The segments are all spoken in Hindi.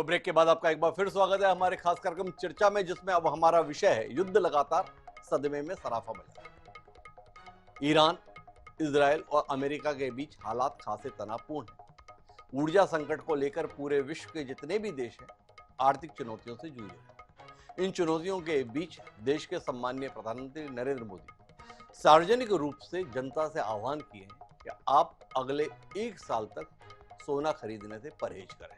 तो ब्रेक के बाद आपका एक बार फिर स्वागत है हमारे खास कार्यक्रम चर्चा में, जिसमें अब हमारा विषय है युद्ध लगातार सदमे में सराफा बाजार। ईरान, इजरायल और अमेरिका के बीच हालात खासे तनावपूर्ण हैं। ऊर्जा संकट को लेकर पूरे विश्व के जितने भी देश हैं आर्थिक चुनौतियों से जूझ रहे हैं। इन चुनौतियों के बीच देश के सम्माननीय प्रधानमंत्री नरेंद्र मोदी सार्वजनिक रूप से जनता से आह्वान किए हैं कि आप अगले एक साल तक सोना खरीदने से परहेज करें,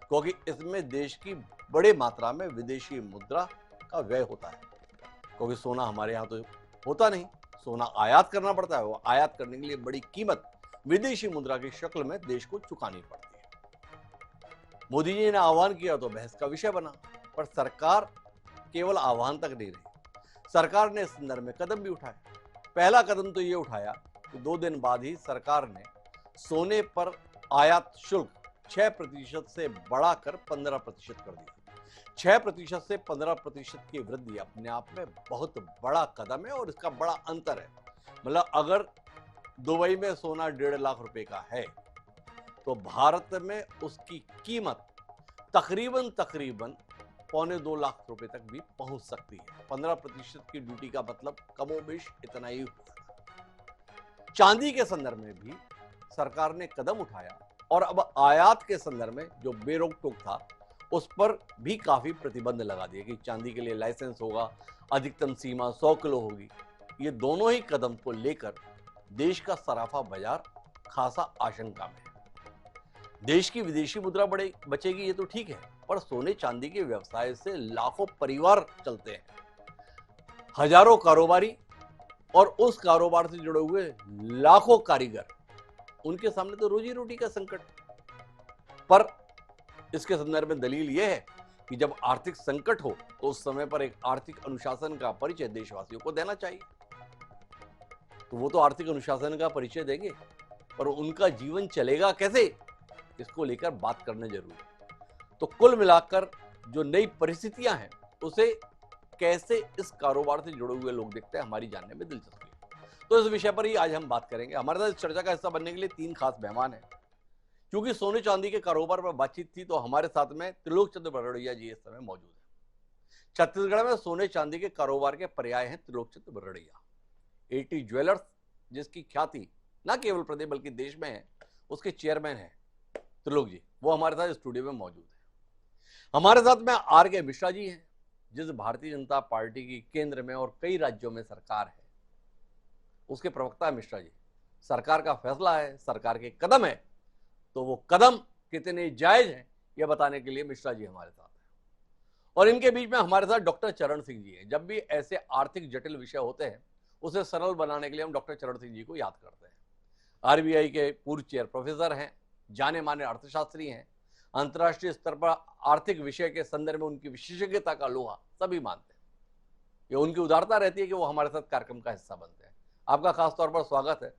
क्योंकि इसमें देश की बड़ी मात्रा में विदेशी मुद्रा का व्यय होता है। क्योंकि सोना हमारे यहाँ तो होता नहीं, सोना आयात करना पड़ता है। वो आयात करने के लिए बड़ी कीमत विदेशी मुद्रा की शक्ल में देश को चुकानी पड़ती है। मोदी जी ने आह्वान किया तो बहस का विषय बना, पर सरकार केवल आह्वान तक नहीं रही। सरकार ने इस संदर्भ में कदम भी उठाए। पहला कदम तो ये उठाया कि 2 दिन बाद ही सरकार ने सोने पर आयात शुल्क 6% से बढ़ाकर 15% कर दिया। 6% से 15% की वृद्धि अपने आप में बहुत बड़ा कदम है और इसका बड़ा अंतर है। मतलब अगर दुबई में सोना 1.5 लाख रुपए का है तो भारत में उसकी कीमत तकरीबन 2.25 लाख रुपए तक भी पहुंच सकती है। 15% की ड्यूटी का मतलब कमोबेश इतना ही हुआ। चांदी के संदर्भ में भी सरकार ने कदम उठाया और अब आयात के संदर्भ में जो बेरोक टोक था उस पर भी काफी प्रतिबंध लगा दिए कि चांदी के लिए लाइसेंस होगा, अधिकतम सीमा 100 किलो होगी। ये दोनों ही कदम को लेकर देश का सराफा बाजार खासा आशंका में है। देश की विदेशी मुद्रा बचेगी ये तो ठीक है, पर सोने चांदी के व्यवसाय से लाखों परिवार चलते हैं, हजारों कारोबारी और उस कारोबार से जुड़े हुए लाखों कारीगर, उनके सामने तो रोजी रोटी का संकट। पर इसके संदर्भ में दलील यह है कि जब आर्थिक संकट हो तो उस समय पर एक आर्थिक अनुशासन का परिचय देशवासियों को देना चाहिए। तो वो तो आर्थिक अनुशासन का परिचय देंगे, पर उनका जीवन चलेगा कैसे, इसको लेकर बात करना जरूरी है। तो कुल मिलाकर जो नई परिस्थितियां हैं उसे कैसे इस कारोबार से जुड़े हुए लोग देखते हैं, हमारी जानने में दिलचस्पी है। तो इस विषय पर ही आज हम बात करेंगे। हमारे साथ इस चर्चा का हिस्सा बनने के लिए 3 खास मेहमान हैं। क्योंकि सोने चांदी के कारोबार पर बातचीत थी तो हमारे साथ में त्रिलोक चंद्र बरड़िया जी इस समय मौजूद है। छत्तीसगढ़ में सोने चांदी के कारोबार के पर्याय हैं त्रिलोक चंद्र बरड़िया। एटी ज्वेलर्स, जिसकी ख्याति न केवल प्रदेश बल्कि देश में है, उसके चेयरमैन है त्रिलोक जी। वो हमारे साथ स्टूडियो में मौजूद है। हमारे साथ में आर के मिश्रा जी हैं, जिस भारतीय जनता पार्टी की केंद्र में और कई राज्यों में सरकार है, उसके प्रवक्ता है मिश्रा जी। सरकार का फैसला है, सरकार के कदम है, तो वो कदम कितने जायज हैं यह बताने के लिए मिश्रा जी हमारे साथ हैं। और इनके बीच में हमारे साथ डॉक्टर चरण सिंह जी हैं। जब भी ऐसे आर्थिक जटिल विषय होते हैं उसे सरल बनाने के लिए हम डॉक्टर चरण सिंह जी को याद करते हैं। आरबीआई के पूर्व चेयर प्रोफेसर हैं, जाने माने अर्थशास्त्री हैं, अंतर्राष्ट्रीय स्तर पर आर्थिक विषय के संदर्भ में उनकी विशेषज्ञता का लोहा सभी मानते हैं। ये उनकी उदारता रहती है कि वो हमारे साथ कार्यक्रम का हिस्सा बनते हैं। आपका खास तौर पर स्वागत है।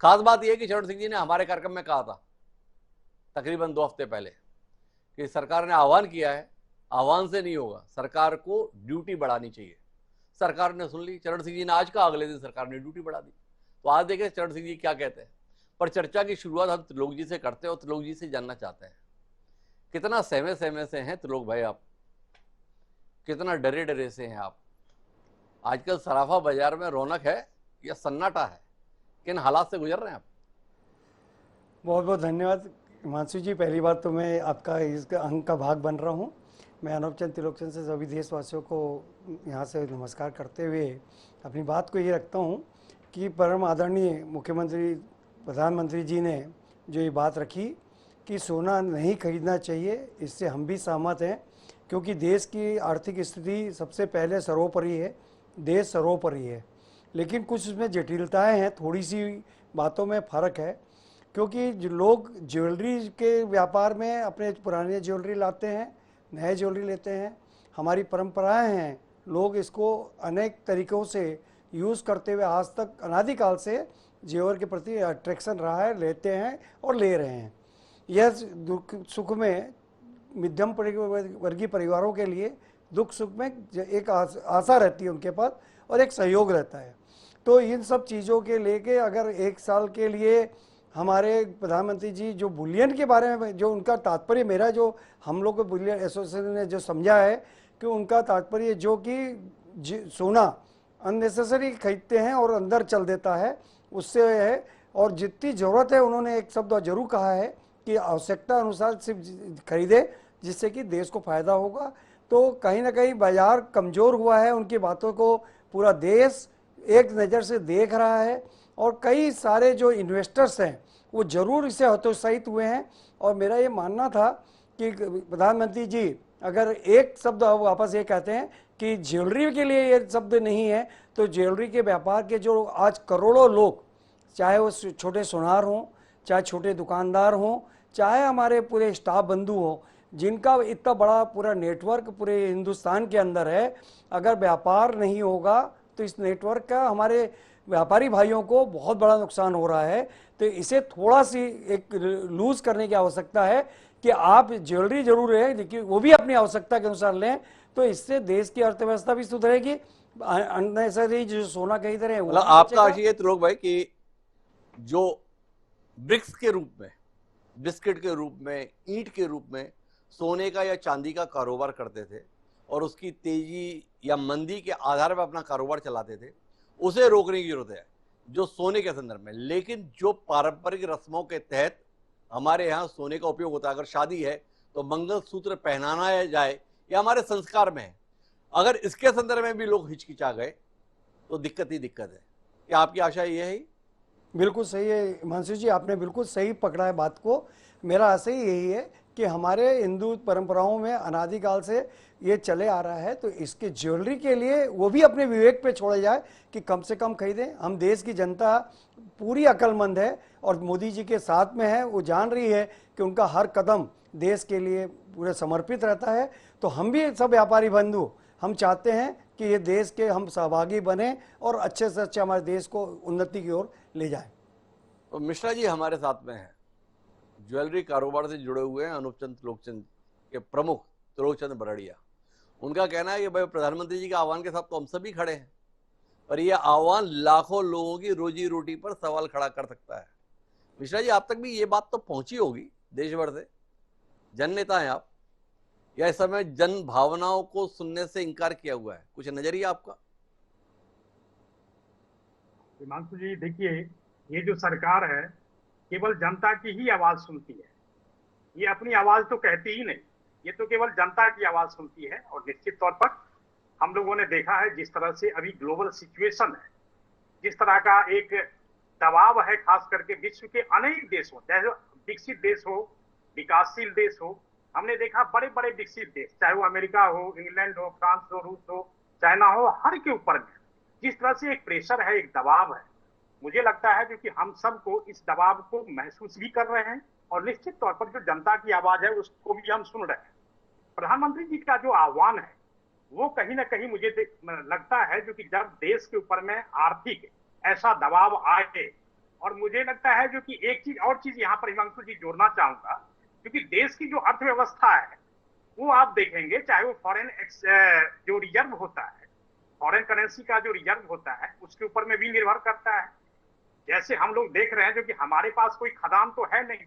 खास बात यह है कि चरण सिंह जी ने हमारे कार्यक्रम में कहा था तकरीबन 2 हफ्ते पहले कि सरकार ने आह्वान किया है, आह्वान से नहीं होगा, सरकार को ड्यूटी बढ़ानी चाहिए। सरकार ने सुन ली। चरण सिंह जी ने आज कहा, अगले दिन सरकार ने ड्यूटी बढ़ा दी। तो आज देखें चरण सिंह जी क्या कहते हैं। पर चर्चा की शुरुआत हम त्रिलोक जी से करते हैं और त्रिलोक जी से जानना चाहते हैं कितना सहमे सहमे से हैं त्रिलोक भाई आप, कितना डरे डरे से हैं आप। आजकल सराफा बाजार में रौनक है या सन्नाटा है, किन हालात से गुजर रहे हैं आप? बहुत बहुत धन्यवाद हिमांशु जी। पहली बार तो मैं आपका इस अंक का भाग बन रहा हूँ। मैं अनूप चंद त्रिलोकचंद से सभी देशवासियों को यहाँ से नमस्कार करते हुए अपनी बात को ये रखता हूँ कि परम आदरणीय मुख्यमंत्री प्रधानमंत्री जी ने जो ये बात रखी कि सोना नहीं खरीदना चाहिए, इससे हम भी सहमत हैं। क्योंकि देश की आर्थिक स्थिति सबसे पहले सर्वोपरि है, देश सर्वोपरि है। लेकिन कुछ इसमें जटिलताएँ हैं, थोड़ी सी बातों में फ़र्क है। क्योंकि जो लोग ज्वेलरी के व्यापार में अपने पुराने ज्वेलरी लाते हैं, नए ज्वेलरी लेते हैं। हमारी परंपराएं हैं, लोग इसको अनेक तरीक़ों से यूज़ करते हुए आज तक अनादिकाल से जेवर के प्रति अट्रैक्शन रहा है, लेते हैं और ले रहे हैं। यह दुख सुख में मध्यम वर्गीय परिवारों के लिए दुख सुख में एक आशा रहती है उनके पास और एक सहयोग रहता है। तो इन सब चीज़ों के लेके अगर 1 साल के लिए हमारे प्रधानमंत्री जी जो बुलियन के बारे में जो उनका तात्पर्य, मेरा जो हम लोग को बुलियन एसोसिएशन ने जो समझा है कि उनका तात्पर्य जो कि सोना अननेसेसरी खरीदते हैं और अंदर चल देता है, उससे है। और जितनी ज़रूरत है, उन्होंने एक शब्द जरूर कहा है कि आवश्यकता अनुसार सिर्फ खरीदे, जिससे कि देश को फायदा होगा। तो कहीं ना कहीं बाजार कमज़ोर हुआ है, उनकी बातों को पूरा देश एक नज़र से देख रहा है और कई सारे जो इन्वेस्टर्स हैं वो ज़रूर इससे हतोत्साहित हुए हैं। और मेरा ये मानना था कि प्रधानमंत्री जी अगर एक शब्द वापस ये कहते हैं कि ज्वेलरी के लिए ये शब्द नहीं है, तो ज्वेलरी के व्यापार के जो आज करोड़ों लोग, चाहे वो छोटे सुनार हों, चाहे छोटे दुकानदार हों, चाहे हमारे पूरे स्टाफ बंधु हों, जिनका इतना बड़ा पूरा नेटवर्क पूरे हिंदुस्तान के अंदर है, अगर व्यापार नहीं होगा तो इस नेटवर्क का हमारे व्यापारी भाइयों को बहुत बड़ा नुकसान हो रहा है। तो इसे थोड़ा सी एक लूज करने की आवश्यकता है कि आप ज्वेलरी जरूर है लेकिन वो भी अपनी आवश्यकता के अनुसार लें, तो इससे देश की अर्थव्यवस्था भी सुधरेगी। अननेसेसरी जो सोना खरीद रहे हैं वो मतलब भी आपका बचेगा। आशय है त्रिलोक भाई कि जो ब्रिक्स के रूप में, बिस्किट के रूप में, ईंट के रूप में सोने का या चांदी का कारोबार करते थे और उसकी तेजी या मंदी के आधार पर अपना कारोबार चलाते थे, उसे रोकने की जरूरत है जो सोने के संदर्भ में। लेकिन जो पारंपरिक रस्मों के तहत हमारे यहाँ सोने का उपयोग होता है, अगर शादी है तो मंगलसूत्र पहनाना जाए या हमारे संस्कार में है, अगर इसके संदर्भ में भी लोग हिचकिचा गए तो दिक्कत ही दिक्कत है। क्या आपकी आशा ये है? बिल्कुल सही है हिमांशु जी, आपने बिल्कुल सही पकड़ा है बात को। मेरा आशय यही है कि हमारे हिंदू परंपराओं में अनादिकाल से ये चले आ रहा है, तो इसके ज्वेलरी के लिए वो भी अपने विवेक पे छोड़े जाए कि कम से कम खरीदें। हम देश की जनता पूरी अक्लमंद है और मोदी जी के साथ में है, वो जान रही है कि उनका हर कदम देश के लिए पूरे समर्पित रहता है। तो हम भी सब व्यापारी बंधु हम चाहते हैं कि ये देश के हम सहभागी बने और अच्छे से अच्छे हमारे देश को उन्नति की ओर ले जाए। तो मिश्रा जी हमारे साथ में हैं, ज्वेलरी कारोबार से जुड़े हुए हैं, अनूपचंद त्रिलोकचंद के प्रमुख त्रिलोकचंद बरड़िया। उनका कहना है कि भाई प्रधानमंत्री जी के आह्वान के साथ तो हम सभी खड़े हैं, पर यह आह्वान लाखों लोगों की रोजी रोटी पर सवाल खड़ा कर सकता है। मिश्रा जी, आप तक भी ये बात तो पहुंची होगी देश भर से, जन नेता हैं आप, या इस समय जन भावनाओं को सुनने से इनकार किया हुआ है? कुछ नजरिया आपका? हिमांशु जी देखिए, ये जो सरकार है केवल जनता की ही आवाज सुनती है, ये अपनी आवाज तो कहती ही नहीं, ये तो केवल जनता की आवाज सुनती है। और निश्चित तौर पर हम लोगों ने देखा है जिस तरह से अभी ग्लोबल सिचुएशन है, जिस तरह का एक दबाव है, खास करके विश्व के अनेक देशों, चाहे विकसित देश हो, विकासशील देश हो, हमने देखा बड़े बड़े विकसित देश, चाहे वो अमेरिका हो, इंग्लैंड हो, फ्रांस हो, रूस हो, चाइना हो, हर के ऊपर में जिस तरह से एक प्रेशर है, एक दबाव है, मुझे लगता है जो कि हम सबको इस दबाव को महसूस भी कर रहे हैं और निश्चित तौर पर जो जनता की आवाज है उसको भी हम सुन रहे हैं। प्रधानमंत्री जी का जो आह्वान है वो कहीं ना कहीं मुझे लगता है जो कि जब देश के ऊपर में आर्थिक ऐसा दबाव आए, और मुझे लगता है जो कि एक चीज यहाँ पर हिमांशु जी जोड़ना चाहूंगा, क्योंकि देश की जो अर्थव्यवस्था है वो आप देखेंगे, चाहे वो फॉरेन जो रिजर्व होता है, फॉरेन करेंसी का जो रिजर्व होता है उसके ऊपर में भी निर्भर करता है। जैसे हम लोग देख रहे हैं जो कि हमारे पास कोई खदान तो है नहीं,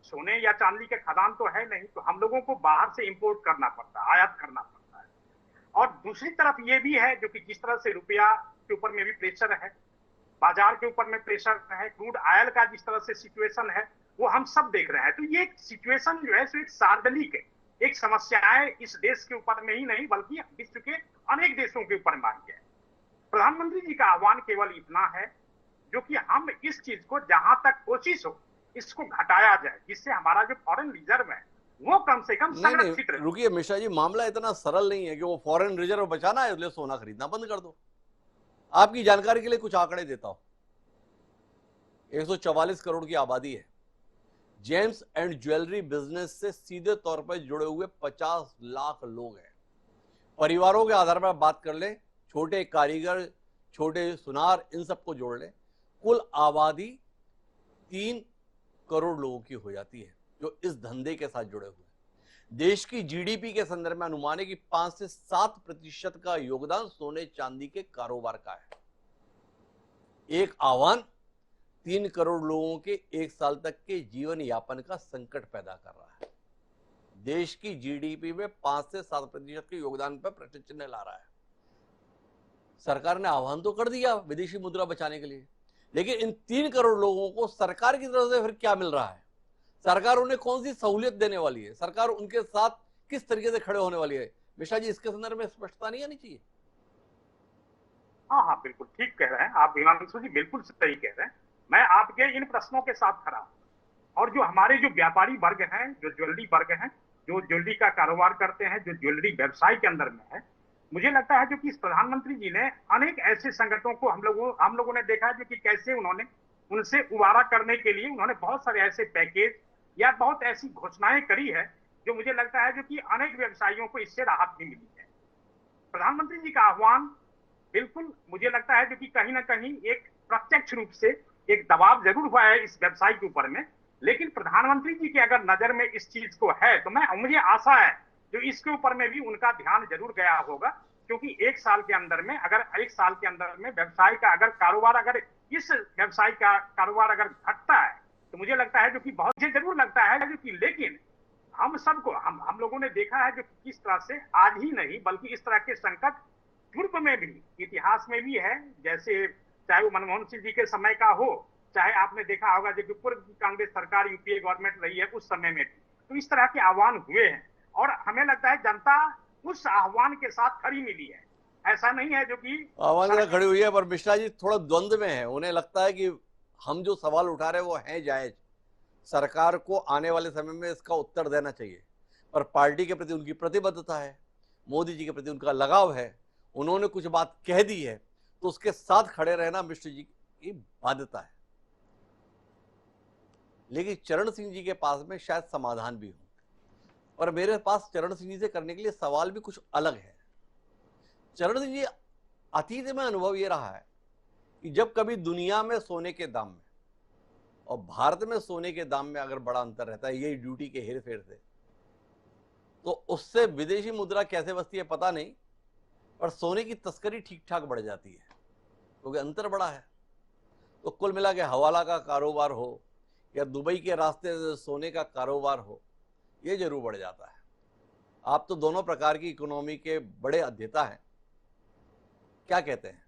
सोने या चांदी के खदान तो है नहीं, तो हम लोगों को बाहर से इंपोर्ट करना पड़ता है, आयात करना पड़ता है। और दूसरी तरफ ये भी है जो कि जिस तरह से रुपया के ऊपर में भी प्रेशर है, बाजार के ऊपर में प्रेशर है, क्रूड ऑयल का जिस तरह से सिचुएशन है वो हम सब देख रहे हैं। तो ये एक सिचुएशन जो है सो एक सार्वजनिक एक समस्याएं इस देश के ऊपर में ही नहीं बल्कि विश्व के अनेक देशों के ऊपर में आ गया है। प्रधानमंत्री जी का आह्वान केवल इतना है जो कि हम इस चीज को जहां तक कोशिश हो इसको घटाया जाए, जिससे हमारा जो फॉरेन रिजर्व है वो कम से कम संरक्षित रहे। रुकिए मिश्रा जी, मामला इतना सरल नहीं है कि वो फॉरेन रिजर्व बचाना है इसलिए सोना खरीदना बंद कर दो। आपकी जानकारी के लिए कुछ आंकड़े देता हूं। 144 करोड़ की आबादी है। जेम्स एंड ज्वेलरी बिजनेस से सीधे तौर पर जुड़े हुए 50 लाख लोग हैं। परिवारों के आधार पर बात कर ले, छोटे कारीगर, छोटे सुनार, इन सबको जोड़ ले, कुल आबादी 3 करोड़ लोगों की हो जाती है जो इस धंधे के साथ जुड़े हुए हैं। देश की जीडीपी के संदर्भ में अनुमान है कि 5 से 7% का योगदान सोने चांदी के कारोबार का है। एक आह्वान 3 करोड़ लोगों के 1 साल तक के जीवन यापन का संकट पैदा कर रहा है। देश की जीडीपी में 5 से 7% के योगदान पर प्रश्न चिन्ह ला रहा है। सरकार ने आह्वान तो कर दिया विदेशी मुद्रा बचाने के लिए, लेकिन इन 3 करोड़ लोगों को सरकार की तरफ से फिर क्या मिल रहा है? सरकार उन्हें कौन सी सहूलियत देने वाली है? सरकार उनके साथ किस तरीके से खड़े होने वाली है? मिश्रा जी, इसके संदर्भ में स्पष्टता नहीं आनी चाहिए? हाँ हाँ, बिल्कुल ठीक कह रहे हैं आप हिमांशु जी, बिल्कुल सही कह रहे हैं। मैं आपके इन प्रश्नों के साथ खड़ा हूं। और जो हमारे जो व्यापारी वर्ग हैं, जो ज्वेलरी वर्ग हैं, जो ज्वेलरी का कारोबार करते हैं, जो ज्वेलरी व्यवसाय के अंदर में है, मुझे लगता है जो कि इस प्रधानमंत्री जी ने अनेक ऐसे संगठनों को हम लोगों ने देखा है जो कि कैसे उन्होंने उनसे उबारा करने के लिए उन्होंने बहुत सारे ऐसे पैकेज या बहुत ऐसी घोषणाएं करी है जो मुझे लगता है जो कि अनेक व्यवसायियों को इससे राहत भी मिली है। प्रधानमंत्री जी का आह्वान बिल्कुल मुझे लगता है जो कि कहीं ना कहीं एक प्रत्यक्ष रूप से एक दबाव जरूर हुआ है इस व्यवसाय के ऊपर में, लेकिन प्रधानमंत्री जी की अगर नजर में इस चीज को है तो मुझे आशा है जो इसके ऊपर में भी उनका ध्यान जरूर गया होगा, क्योंकि 1 साल के अंदर में अगर 1 साल के अंदर में व्यवसाय का अगर कारोबार अगर इस व्यवसाय का कारोबार अगर घटता है तो मुझे लगता है जो कि बहुत जरूर लगता है जो कि, लेकिन हम सबको हम लोगों ने देखा है जो किस तरह से आज ही नहीं बल्कि इस तरह के संकट पूर्व में भी इतिहास में भी है, जैसे चाहे वो मनमोहन सिंह जी के समय का हो, चाहे आपने देखा होगा जो कि पूर्व की कांग्रेस सरकार यूपीए गवर्नमेंट रही है उस समय में भी, तो इस तरह के आह्वान हुए हैं और हमें लगता है जनता उस आह्वान के साथ खड़ी मिली है। ऐसा नहीं है जो कि आह्वान के साथ खड़ी हुई है, पर मिश्रा जी थोड़ा द्वंद्व में है। उन्हें लगता है कि हम जो सवाल उठा रहे हैं वो है जायज, सरकार को आने वाले समय में इसका उत्तर देना चाहिए, पर पार्टी के प्रति उनकी प्रतिबद्धता है, मोदी जी के प्रति उनका लगाव है, उन्होंने कुछ बात कह दी है तो उसके साथ खड़े रहना मिश्र जी की बाध्यता है। लेकिन चरण सिंह जी के पास में शायद समाधान भी हो, और मेरे पास चरण सिंह जी से करने के लिए सवाल भी कुछ अलग है। चरण सिंह जी, अतीत में अनुभव ये रहा है कि जब कभी दुनिया में सोने के दाम में और भारत में सोने के दाम में अगर बड़ा अंतर रहता है, यही ड्यूटी के हेर फेर से, तो उससे विदेशी मुद्रा कैसे बचती है पता नहीं, पर सोने की तस्करी ठीक ठाक बढ़ जाती है क्योंकि अंतर बड़ा है। तो कुल मिला के हवाला का कारोबार हो या दुबई के रास्ते से सोने का कारोबार हो, ये जरूर बढ़ जाता है। आप तो दोनों प्रकार की इकोनॉमी के बड़े अध्येता हैं, क्या कहते हैं?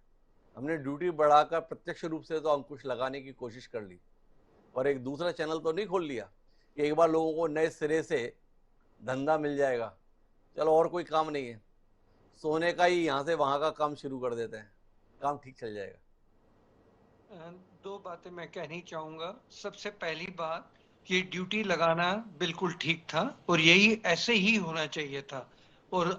हमने ड्यूटी बढ़ाकर प्रत्यक्ष रूप से तो अंकुश लगाने की कोशिश कर ली, और एक दूसरा चैनल तो नहीं खोल लिया कि एक बार लोगों को नए सिरे से धंधा मिल जाएगा, चलो और कोई काम नहीं है, सोने का ही यहाँ से वहाँ का काम शुरू कर देते हैं, काम ठीक चल जाएगा। दो बातें मैं कहनी चाहूंगा। सबसे पहली बात, ये ड्यूटी लगाना बिल्कुल ठीक था और यही ऐसे ही होना चाहिए था। और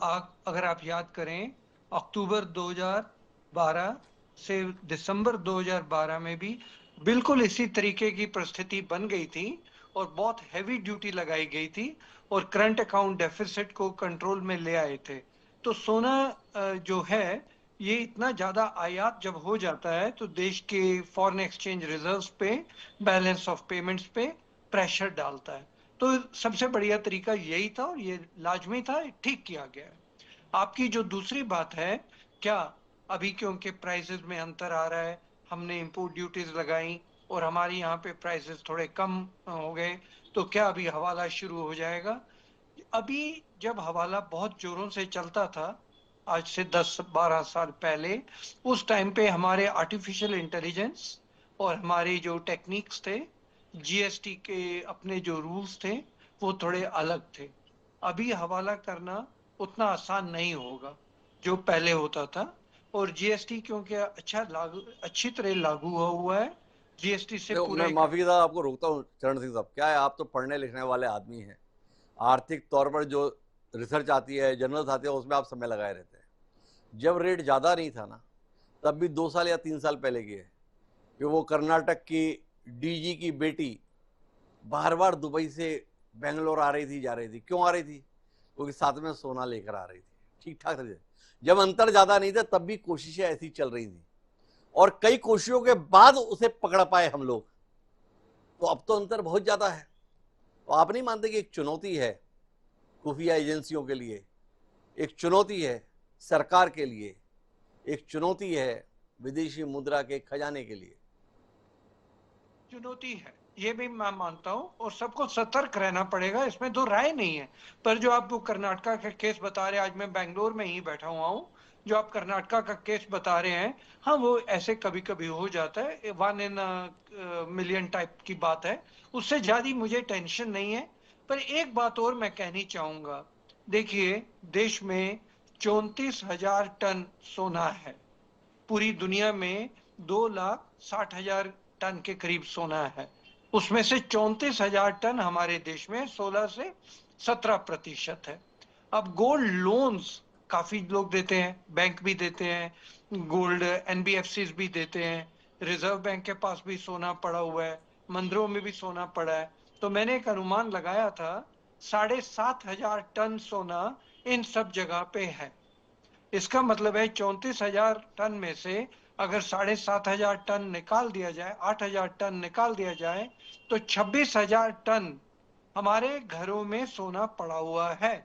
अगर आप याद करें, अक्टूबर 2012 से दिसंबर 2012 में भी बिल्कुल इसी तरीके की परिस्थिति बन गई थी और बहुत हैवी ड्यूटी लगाई गई थी और करंट अकाउंट डेफिसिट को कंट्रोल में ले आए थे। तो सोना जो है, ये इतना ज्यादा आयात जब हो जाता है तो देश के फॉरेन एक्सचेंज रिजर्व्स पे, बैलेंस ऑफ पेमेंट्स पे प्रेशर डालता है। तो सबसे बढ़िया तरीका यही था और ये लाजमी था, ठीक किया गया है। आपकी जो दूसरी बात है, क्या अभी क्योंकि प्राइसेस में अंतर आ रहा है, हमने इंपोर्ट ड्यूटीज लगाई और हमारे यहाँ पे प्राइसेस थोड़े कम हो गए, तो क्या अभी हवाला शुरू हो जाएगा? अभी जब हवाला बहुत जोरों से चलता था, आज से 10-12 साल पहले, उस टाइम पे हमारे आर्टिफिशियल इंटेलिजेंस और हमारे जो टेक्निक्स थे, जीएसटी के अपने जो रूल्स थे, वो थोड़े अलग थे। अभी हवाला करना उतना आसान नहीं होगा जो पहले होता था। और जीएसटी क्योंकि अच्छी तरह लागू हुआ है, जीएसटी से देखो, मैं पूरे माफी के साथ आपको रोकता हूँ चरण सिंह साहब। क्या है, आप तो पढ़ने लिखने वाले आदमी हैं, आर्थिक तौर पर जो रिसर्च आती है, जर्नल्स आते हैं, उसमें आप समय लगाए रहते हैं। जब रेट ज़्यादा नहीं था ना, तब भी 2 साल या 3 साल पहले की है कि वो कर्नाटक की डीजी की बेटी बार बार दुबई से बेंगलोर आ रही थी, जा रही थी। क्यों आ रही थी? क्योंकि साथ में सोना लेकर आ रही थी, ठीक ठाक तरीके से। जब अंतर ज़्यादा नहीं था तब भी कोशिशें ऐसी चल रही थी, और कई कोशिशों के बाद उसे पकड़ पाए हम लोग। तो अब तो अंतर बहुत ज़्यादा है। तो आप नहीं मानते कि एक चुनौती है खुफिया एजेंसियों के लिए, एक चुनौती है सरकार के लिए, एक चुनौती है विदेशी मुद्रा के खजाने के लिए? चुनौती है, ये भी मैं मानता हूं, और सबको सतर्क रहना पड़ेगा, इसमें दो राय नहीं है। पर जो आप वो कर्नाटका का केस बता रहे हैं, आज मैं बेंगलोर में ही बैठा हुआ हूँ, जो आप कर्नाटका का केस बता रहे हैं, हाँ वो ऐसे कभी कभी हो जाता है, 1 in a million टाइप की बात है, उससे ज्यादा मुझे टेंशन नहीं है। पर एक बात और मैं कहनी चाहूंगा, देखिए देश में 34,000 टन सोना है, पूरी दुनिया में 2,60,000 टन के करीब सोना है, उसमें से 34,000 टन हमारे देश में 16 से 17% है। अब गोल्ड लोन्स काफी लोग देते हैं, बैंक भी देते हैं, गोल्ड एनबीएफसी भी देते हैं, रिजर्व बैंक के पास भी सोना पड़ा हुआ है, मंदिरों में भी सोना पड़ा है। तो मैंने एक अनुमान लगाया था, 7,500 टन सोना इन सब जगह पे है। इसका मतलब है 34,000 टन में से अगर 7,500 टन निकाल दिया जाए, 8,000 टन निकाल दिया जाए, तो 26,000 टन हमारे घरों में सोना पड़ा हुआ है।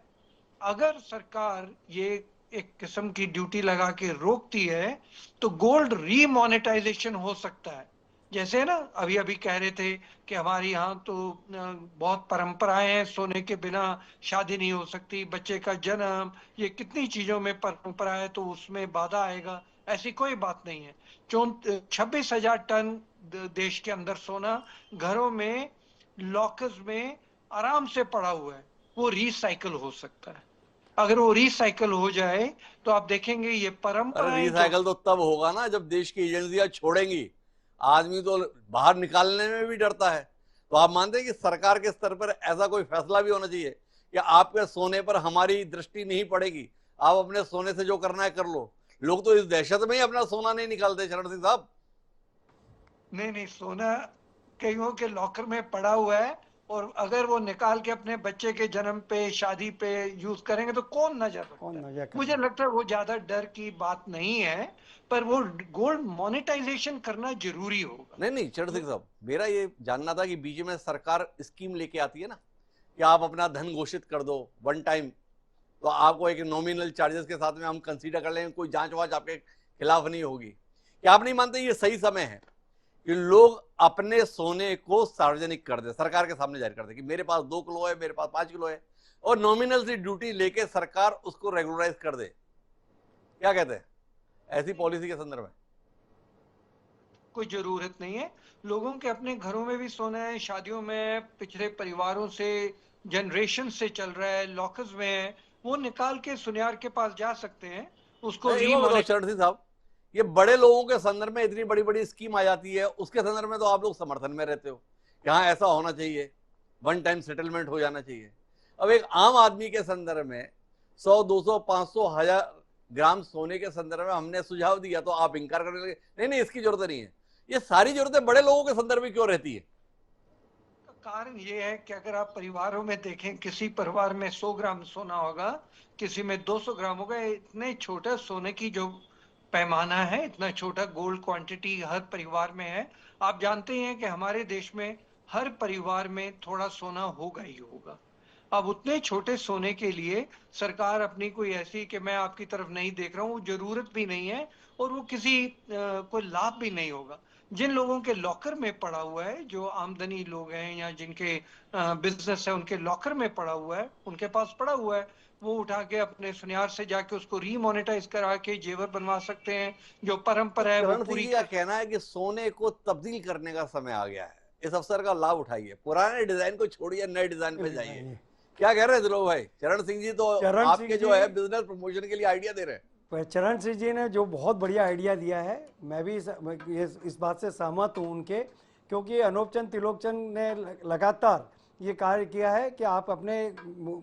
अगर सरकार ये एक किस्म की ड्यूटी लगा के रोकती है, तो गोल्ड रीमोनेटाइजेशन हो सकता है। जैसे ना अभी अभी कह रहे थे कि हमारे यहाँ तो बहुत परंपराएं हैं, सोने के बिना शादी नहीं हो सकती, बच्चे का जन्म, ये कितनी चीजों में परंपरा है, तो उसमें बाधा आएगा। ऐसी कोई बात नहीं है। 26,000 टन देश के अंदर सोना घरों में, लॉकर्स में आराम से पड़ा हुआ है, वो रिसाइकल हो सकता है। अगर वो रिसाइकल हो जाए तो आप देखेंगे ये अरे परंपराएं रिसाइकल तो तब होगा ना जब देश की एजेंसियां छोड़ेंगी। आदमी तो बाहर निकालने में भी डरता है। तो आप मानते हैं कि सरकार के स्तर पर ऐसा कोई फैसला भी होना चाहिए कि आपके सोने पर हमारी दृष्टि नहीं पड़ेगी, आप अपने सोने से जो करना है कर लो। लोग तो इस दहशत में ही अपना सोना नहीं निकालते चरण सिंह साहब। नहीं नहीं, सोना कईयों के लॉकर में पड़ा हुआ है, और अगर वो निकाल के अपने बच्चे के जन्म पे, शादी पे यूज करेंगे तो कौन नजर कौन रखता है? नजर मुझे करेगा? लगता है वो ज्यादा डर की बात नहीं है, पर वो गोल्ड मोनेटाइजेशन करना जरूरी होगा। नहीं नहीं चरण सिंह साहब, मेरा ये जानना था कि बीच में सरकार स्कीम लेके आती है ना कि आप अपना धन घोषित कर दो वन टाइम, तो आपको एक नॉमिनल चार्जेस के साथ में हम कंसीडर कर लेंगे, कोई जांच वाच आपके खिलाफ नहीं होगी। क्या आप नहीं मानते ये सही समय है कि लोग अपने सोने को सार्वजनिक कर दे, सरकार के सामने जाहिर कर दे कि मेरे पास 2 किलो है, मेरे पास 5 किलो है, और नॉमिनल सी ड्यूटी लेके सरकार उसको रेगुलराइज कर दे? क्या कहते हैं ऐसी पॉलिसी के संदर्भ में? कोई जरूरत नहीं है। लोगों के अपने घरों में भी सोना है, शादियों में पिछले परिवारों से, जनरेशन से चल रहा है, लॉकर्स में है, वो निकाल के सुनियार के पास जा सकते हैं, उसको एक बात बताओ रीमोनेटाइज। चरण सिंह साहब, ये बड़े लोगों के संदर्भ में इतनी बड़ी बड़ी स्कीम आ जाती है, उसके संदर्भ में तो आप लोग समर्थन में रहते हो कि हाँ ऐसा होना चाहिए, वन टाइम सेटलमेंट हो जाना चाहिए। अब एक आम आदमी के संदर्भ में 100, 200, 500, 1000 ग्राम सोने के संदर्भ में हमने सुझाव दिया तो आप इंकार करने लगे, नहीं नहीं इसकी जरूरत नहीं है। ये सारी जरूरतें बड़े लोगों के संदर्भ में क्यों रहती है? कारण ये है कि अगर आप परिवारों में देखें, किसी परिवार में 100 ग्राम सोना होगा, किसी में 200 ग्राम होगा। इतने छोटा सोने की जो पैमाना है, इतना छोटा गोल्ड क्वांटिटी हर परिवार में है। आप जानते हैं कि हमारे देश में हर परिवार में थोड़ा सोना होगा ही होगा। अब उतने छोटे सोने के लिए सरकार अपनी कोई ऐसी कि मैं आपकी तरफ नहीं देख रहा हूँ, जरूरत भी नहीं है, और वो किसी कोई लाभ भी नहीं होगा। जिन लोगों के लॉकर में पड़ा हुआ है, जो आमदनी लोग हैं या जिनके बिजनेस है, उनके लॉकर में पड़ा हुआ है, उनके पास पड़ा हुआ है, वो उठा के अपने सुनियार से जाके उसको रीमोनेटाइज करा के जेवर बनवा सकते हैं। जो तो परंपरा है वो चरण सिंह पूरी जी का कर। कहना है कि सोने को तब्दील करने का समय आ गया है, इस अवसर का लाभ उठाइए, पुराने डिजाइन को छोड़िए, नए डिजाइन पे जाइए। नहीं, क्या कह रहे हैं ध्रुव भाई? चरण सिंह जी तो चरण सिंह आपके जो है जी, बिजनेस प्रमोशन के लिए आइडिया दे रहे हैं। चरण सिंह जी ने जो बहुत बढ़िया आइडिया दिया है, मैं भी इस बात से सहमत हूँ उनके, क्योंकि अनूप चंद तिलोकचंद ने लगातार ये कार्य किया है कि आप अपने,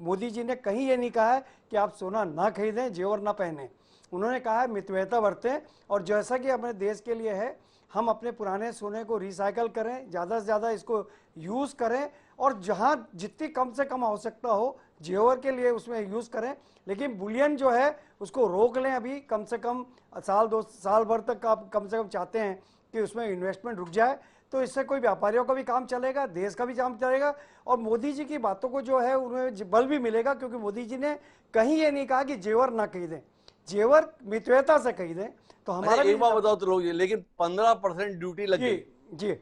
मोदी जी ने कहीं ये नहीं कहा है कि आप सोना ना खरीदें, जेवर ना पहने। उन्होंने कहा है मितव्ययता बरतें, और जैसा कि अपने देश के लिए है, हम अपने पुराने सोने को रिसाइकल करें, ज़्यादा से ज़्यादा इसको यूज़ करें, और जहाँ जितनी कम से कम आवश्यकता हो जेवर के लिए उसमें यूज़ करें। लेकिन बुलियन जो है उसको रोक लें, अभी कम से कम साल 2 साल भर तक आप कम से कम चाहते हैं कि उसमें इन्वेस्टमेंट रुक जाए, तो इससे कोई व्यापारियों का भी काम चलेगा, देश का भी काम चलेगा, और मोदी जी की बातों को जो है उन्हें बल भी मिलेगा, क्योंकि मोदी जी ने कहीं ये नहीं कहा कि जेवर ना खरीदें, जेवर मितव्ययता से खरीदें। तो अच्छा हमारा भी एक बात बताओ तो लोग, लेकिन 15% ड्यूटी लग जी गई, जी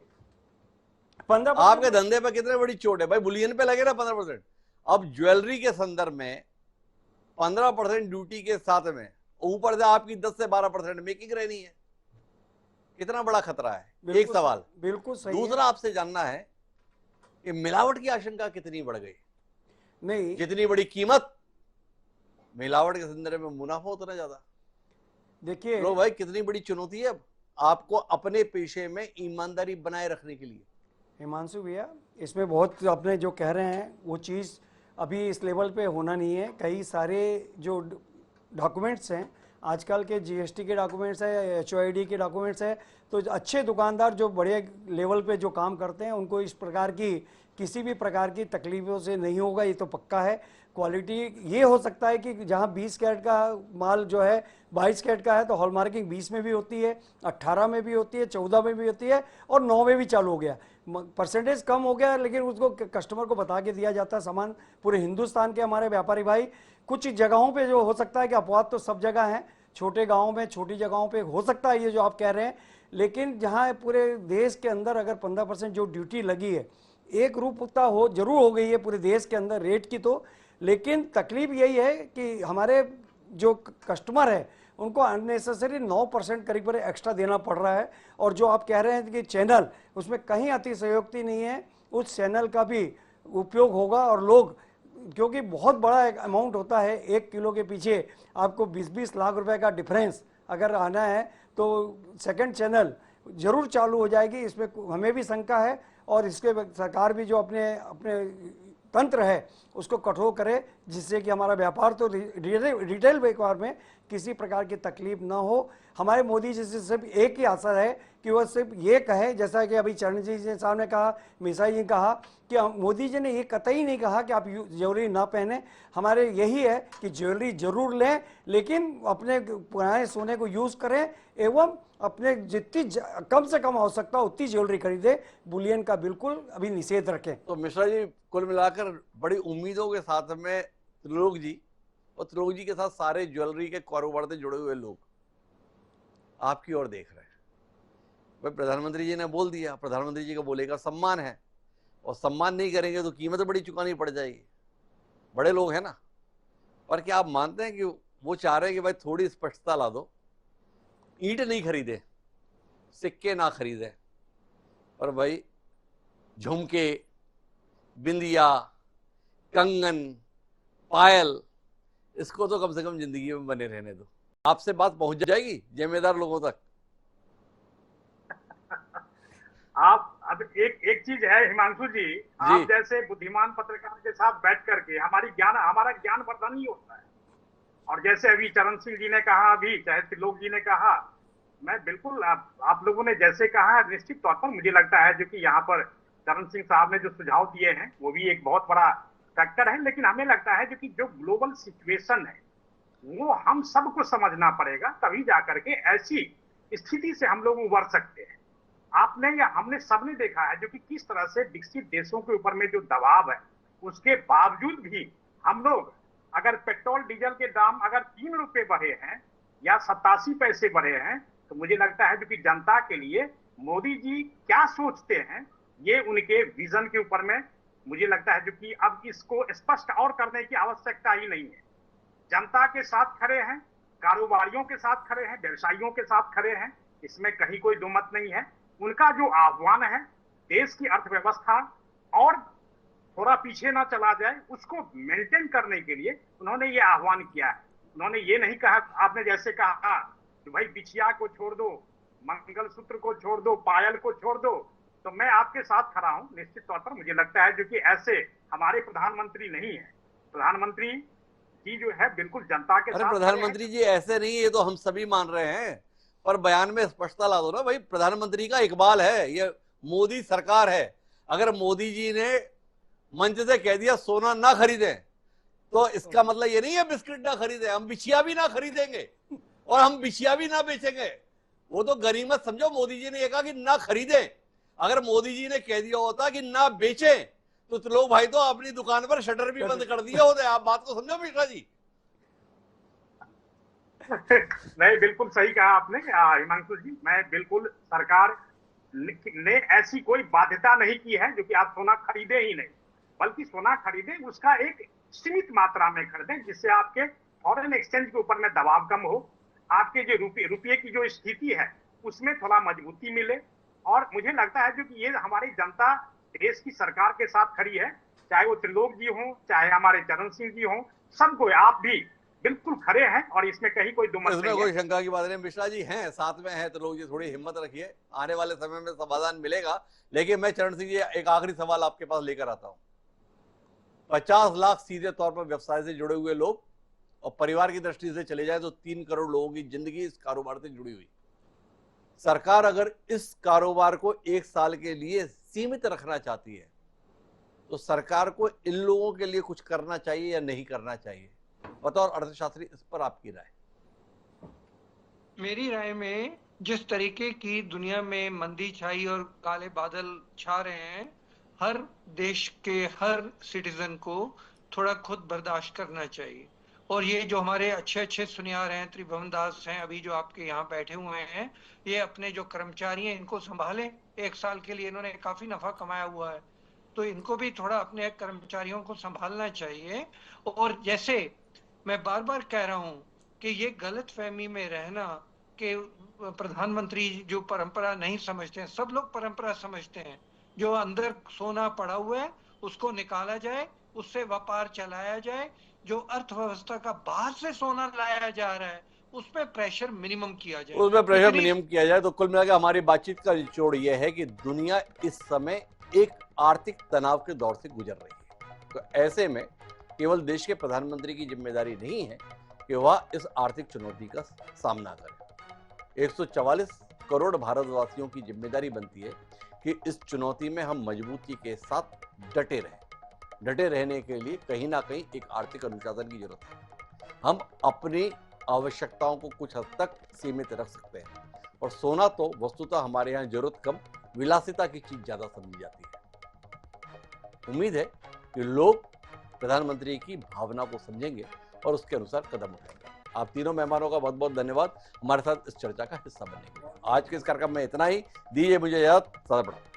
15% आपके धंधे पे कितने बड़ी चोट है भाई, बुलियन पे लगे ना 15%। अब ज्वेलरी के संदर्भ में 15% ड्यूटी के साथ में ऊपर से आपकी 10 से 12% मेकिंग रहनी है, कितना बड़ा खतरा है। एक बिल्कुल सवाल। बिल्कुल सही है। दूसरा आपसे जानना है कि मिलावट की आशंका कितनी बढ़ गई। नहीं, जितनी बड़ी कीमत, मिलावट के संदर्भ में मुनाफा उतना ज्यादा। देखिए लो भाई, कितनी बड़ी चुनौती है अब आपको अपने पेशे में ईमानदारी बनाए रखने के लिए। हिमांशु भैया, इसमें बहुत अपने जो कह रहे हैं वो चीज़ अभी इस लेवल पे होना नहीं है। कई सारे जो डॉक्यूमेंट्स हैं, आजकल के जीएसटी के डॉक्यूमेंट्स है, एचओआईडी के डॉक्यूमेंट्स है, तो अच्छे दुकानदार जो बड़े लेवल पे जो काम करते हैं उनको इस प्रकार की किसी भी प्रकार की तकलीफ़ों से नहीं होगा, ये तो पक्का है। क्वालिटी ये हो सकता है कि जहाँ 20 कैरेट का माल जो है 22 कैरेट का है तो हॉलमार्किंग 20 में भी होती है, 18 में भी होती है, 14 में भी होती है और 9 में भी चालू हो गया। परसेंटेज कम हो गया, लेकिन उसको कस्टमर को बता के दिया जाता है सामान। पूरे हिंदुस्तान के हमारे व्यापारी भाई, कुछ जगहों पे जो हो सकता है कि अपवाद तो सब जगह हैं, छोटे गाँव में छोटी जगहों पर हो सकता है ये जो आप कह रहे हैं, लेकिन जहाँ पूरे देश के अंदर अगर 15% जो ड्यूटी लगी है, एक रूपता हो जरूर हो गई है पूरे देश के अंदर रेट की, तो लेकिन तकलीफ यही है कि हमारे जो कस्टमर है उनको अननेसेसरी 9% करीब एक्स्ट्रा देना पड़ रहा है। और जो आप कह रहे हैं कि चैनल, उसमें कहीं अतिशयोक्ति नहीं है, उस चैनल का भी उपयोग होगा। और लोग, क्योंकि बहुत बड़ा एक अमाउंट होता है, 1 किलो के पीछे आपको 20-20 लाख रुपए का डिफरेंस अगर आना है तो सेकंड चैनल जरूर चालू हो जाएगी, इसमें हमें भी शंका है। और इसके सरकार भी जो अपने अपने तंत्र है उसको कठोर करे, जिससे कि हमारा व्यापार तो रिटेल व्यापार में किसी प्रकार की तकलीफ ना हो। हमारे मोदी जी से सिर्फ एक ही आशा है कि वह सिर्फ ये कहे, जैसा कि अभी चरण जी साहब ने कहा, मिसाई जी ने कहा, कि मोदी जी ने ये कतई नहीं कहा कि आप ज्वेलरी ना पहने। हमारे यही है कि ज्वेलरी जरूर लें, लेकिन अपने पुराने सोने को यूज़ करें एवं अपने जितनी कम से कम आवश्यकता उतनी ज्वेलरी खरीदे। बुलियन का बिल्कुल अभी निषेध रखें। तो मिश्रा जी, कुल मिलाकर बड़ी उम्मीदों के साथ में त्रिलोक जी और त्रिलोक जी के साथ सारे ज्वेलरी के कारोबार से जुड़े हुए लोग आपकी ओर देख रहे हैं। भाई, प्रधानमंत्री जी ने बोल दिया, प्रधानमंत्री जी का बोले का सम्मान है, और सम्मान नहीं करेंगे तो कीमत बड़ी चुकानी पड़ जाएगी। बड़े लोग हैं ना। पर क्या आप मानते हैं कि वो चाह रहे हैं कि भाई थोड़ी स्पष्टता ला दो, ईंट नहीं खरीदे, सिक्के ना खरीदे, और भाई झुमके, बिंदिया, कंगन, पायल, इसको तो कम से कम जिंदगी में बने रहने दो। आपसे बात पहुंच जाएगी जिम्मेदार लोगों तक। आप अब एक चीज है हिमांशु जी, आप जैसे बुद्धिमान पत्रकार के साथ बैठ करके हमारा ज्ञानवर्धन ही होता है। और जैसे अभी चरण सिंह जी ने कहा, अभी चाहे त्रिलोक जी ने कहा, मैं बिल्कुल आप लोगों ने जैसे कहा, निश्चित तौर पर मुझे लगता है जो कि यहाँ पर चरण सिंह साहब ने जो सुझाव दिए हैं वो भी एक बहुत बड़ा फैक्टर है। लेकिन हमें लगता है जो कि जो ग्लोबल सिचुएशन है वो हम सबको समझना पड़ेगा, तभी जाकर के ऐसी स्थिति से हम लोग उबर सकते हैं। आपने या हमने सबने देखा है जो कि किस तरह से विकसित देशों के ऊपर में जो दबाव है, उसके बावजूद भी हम लोग, अगर पेट्रोल डीजल के दाम अगर 3 रुपए बढ़े हैं या 87 पैसे बढ़े हैं, तो मुझे लगता है जो कि जनता के लिए मोदी जी क्या सोचते हैं, ये उनके विजन के ऊपर में मुझे लगता है जो कि अब इसको स्पष्ट और करने की आवश्यकता ही नहीं है। जनता के साथ खड़े हैं, कारोबारियों के साथ खड़े हैं, व्यवसायियों के साथ खड़े हैं, इसमें कहीं कोई दो मत नहीं है। उनका जो आह्वान है देश की अर्थव्यवस्था और थोड़ा पीछे ना चला जाए, उसको मेंटेन करने के लिए उन्होंने ये आह्वान किया है। उन्होंने ये नहीं कहा, आपने जैसे कहा कि भाई बिछिया को छोड़ दो, मंगलसूत्र को छोड़ दो, पायल को छोड़ दो, तो मैं आपके साथ खड़ा हूं। निश्चित तौर पर मुझे लगता है जो कि ऐसे हमारे प्रधानमंत्री नहीं है। प्रधानमंत्री जी जो है बिल्कुल जनता के साथ। प्रधानमंत्री जी ऐसे नहीं, ये तो हम सभी मान रहे हैं, पर बयान में स्पष्टता ला दो ना भाई। प्रधानमंत्री का इकबाल है, ये मोदी सरकार है। अगर मोदी जी ने मंच से कह दिया सोना ना खरीदें, तो इसका मतलब ये नहीं है बिस्किट ना खरीदें, हम बिछिया भी ना खरीदेंगे और हम बिछिया भी ना बेचेंगे। वो तो गनीमत समझो। मोदी जी ने ये कहा कि ना खरीदें। अगर मोदी जी ने कह दिया होता कि ना बेचें, तो लोग भाई तो अपनी दुकान पर शटर भी बंद कर दिए होते। आप बात को समझो मिश्रा जी। नहीं, बिल्कुल सही कहा आपने हिमांशु जी। मैं बिल्कुल सरकार ने ऐसी कोई बाध्यता नहीं की है जो कि आप सोना खरीदे ही नहीं, बल्कि सोना खरीदे उसका एक सीमित मात्रा में खरीदें, जिससे आपके फॉरेन एक्सचेंज के ऊपर में दबाव कम हो, आपके जो रुपये की जो स्थिति है उसमें थोड़ा मजबूती मिले। और मुझे लगता है जो कि ये हमारी जनता देश की सरकार के साथ खड़ी है, चाहे वो त्रिलोक जी हों, चाहे हमारे चरण सिंह जी हों, सबको, आप भी बिल्कुल खड़े हैं और इसमें कहीं कोई दुमत इसमें नहीं कोई है। शंका की बात नहीं। मिश्रा जी हैं साथ में हैं तो लोग जी थोड़ी हिम्मत रखिए, आने वाले समय में समाधान मिलेगा। लेकिन मैं चरण सिंह जी एक आखिरी सवाल आपके पास लेकर आता हूं। 50 लाख सीधे तौर पर व्यवसाय से जुड़े हुए लोग, और परिवार की दृष्टि से चले जाए तो 3 करोड़ लोगों की जिंदगी इस कारोबार से जुड़ी हुई। सरकार अगर इस कारोबार को 1 साल के लिए सीमित रखना चाहती है तो सरकार को इन लोगों के लिए कुछ करना चाहिए या नहीं करना चाहिए? बतौर अर्थशास्त्री इस पर आपकी राय। मेरी राय में जिस तरीके की दुनिया में मंदी छाई और काले बादल छा रहे हैं, हर देश के हर सिटीजन को थोड़ा खुद बर्दाश्त करना चाहिए। और ये जो हमारे अच्छे अच्छे सुनियार हैं, त्रिभुवन दास हैं, अभी जो आपके यहाँ बैठे हुए हैं, ये अपने जो कर्मचारी हैं इनको संभालें। 1 साल के लिए इन्होंने काफी नफा कमाया हुआ है, तो इनको भी थोड़ा अपने कर्मचारियों को संभालना चाहिए। और जैसे मैं बार बार कह रहा हूं कि ये गलत फहमी में रहना कि प्रधानमंत्री जो परंपरा नहीं समझते हैं, सब लोग परंपरा समझते हैं। जो अंदर सोना पड़ा हुआ है उसको निकाला जाए, उससे व्यापार चलाया जाए। जो अर्थव्यवस्था का बाहर से सोना लाया जा रहा है उस पर प्रेशर मिनिमम किया जाए। उसमें प्रेशर इतनी मिनिमम किया जाए। तो कुल मिलाकर हमारी बातचीत का निचोड़ यह है कि दुनिया इस समय एक आर्थिक तनाव के दौर से गुजर रही है। तो ऐसे में केवल देश के प्रधानमंत्री की जिम्मेदारी नहीं है कि वह इस आर्थिक चुनौती का सामना करे। 144 करोड़ भारतवासियों की जिम्मेदारी बनती है कि इस चुनौती में हम मजबूती के साथ डटे रहें। डटे रहने के लिए कहीं ना कहीं एक आर्थिक अनुशासन की जरूरत है। हम अपनी आवश्यकताओं को कुछ हद तक सीमित रख सकते हैं, और सोना तो वस्तुतः हमारे यहाँ जरूरत कम, विलासिता की चीज ज्यादा समझी जाती है। उम्मीद है कि लोग प्रधानमंत्री की भावना को समझेंगे और उसके अनुसार कदम उठाएंगे। आप तीनों मेहमानों का बहुत बहुत धन्यवाद हमारे साथ इस चर्चा का हिस्सा बनने के लिए। आज के इस कार्यक्रम में इतना ही। दीजिए मुझे इजाजत। सदा प्रणाम।